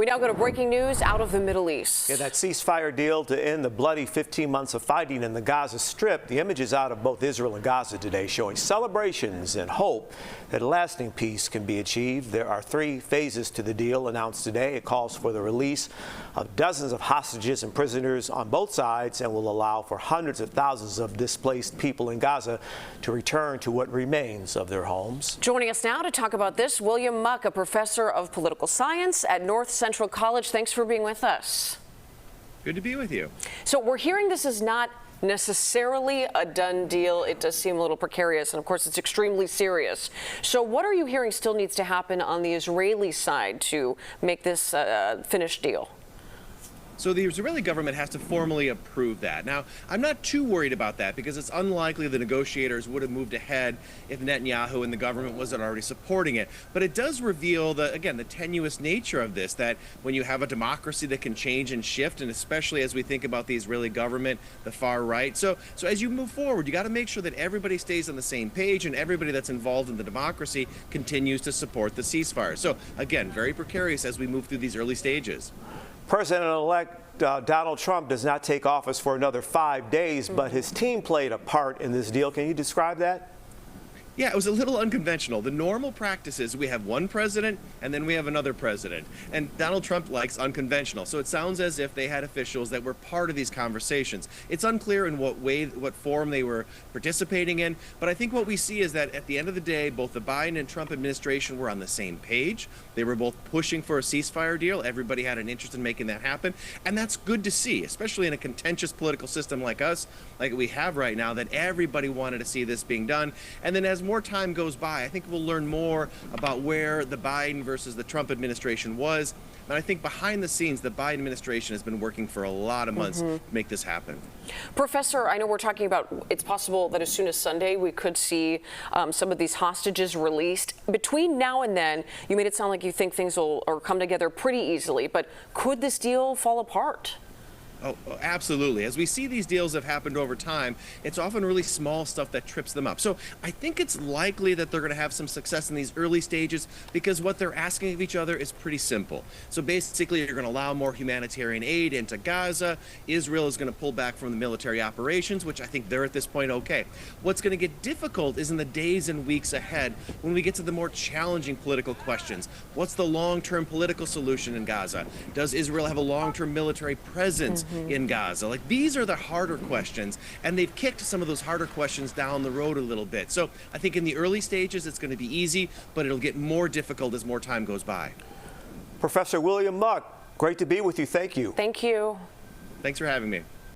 We now go to breaking news out of the Middle East. Yeah, that ceasefire deal to end the bloody 15 months of fighting in the Gaza Strip. The images out of both Israel and Gaza today showing celebrations and hope that lasting peace can be achieved. There are 3 phases to the deal announced today. It calls for the release of dozens of hostages and prisoners on both sides and will allow for hundreds of thousands of displaced people in Gaza to return to what remains of their homes. Joining us now to talk about this, William Muck, a professor of political science at North Central College. Thanks for being with us. Good to be with you. So we're hearing this is not necessarily a done deal. It does seem a little precarious, and of course it's extremely serious. So what are you hearing still needs to happen on the Israeli side to make this finished deal? So the Israeli government has to formally approve that. Now, I'm not too worried about that because it's unlikely the negotiators would have moved ahead if Netanyahu and the government wasn't already supporting it. But it does reveal, the tenuous nature of this, that when you have a democracy that can change and shift, and especially as we think about the Israeli government, the far right. So as you move forward, you got to make sure that everybody stays on the same page and everybody that's involved in the democracy continues to support the ceasefire. So again, very precarious as we move through these early stages. President-elect Donald Trump does not take office for another 5 days, but his team played a part in this deal. Can you describe that? Yeah, it was a little unconventional. The normal practice is we have one president and then we have another president. And Donald Trump likes unconventional. So it sounds as if they had officials that were part of these conversations. It's unclear in what form they were participating in. But I think what we see is that at the end of the day, both the Biden and Trump administration were on the same page. They were both pushing for a ceasefire deal. Everybody had an interest in making that happen. And that's good to see, especially in a contentious political system like us, like we have right now, that everybody wanted to see this being done. And then as more time goes by, I think we'll learn more about where the Biden versus the Trump administration was. And I think behind the scenes, the Biden administration has been working for a lot of months to make this happen. Professor, I know we're talking about it's possible that as soon as Sunday we could see some of these hostages released. Between now and then, you made it sound like you think things will come together pretty easily, but could this deal fall apart? Oh, absolutely. As we see these deals have happened over time, it's often really small stuff that trips them up. So I think it's likely that they're going to have some success in these early stages because what they're asking of each other is pretty simple. So basically, you're going to allow more humanitarian aid into Gaza. Israel is going to pull back from the military operations, which I think they're at this point okay. What's going to get difficult is in the days and weeks ahead when we get to the more challenging political questions. What's the long-term political solution in Gaza? Does Israel have a long-term military presence in Gaza? Like, these are the harder questions, and they've kicked some of those harder questions down the road a little bit. So I think in the early stages it's going to be easy, but it'll get more difficult as more time goes by. Professor William Muck, great to be with you. Thank you. Thank you. Thanks for having me.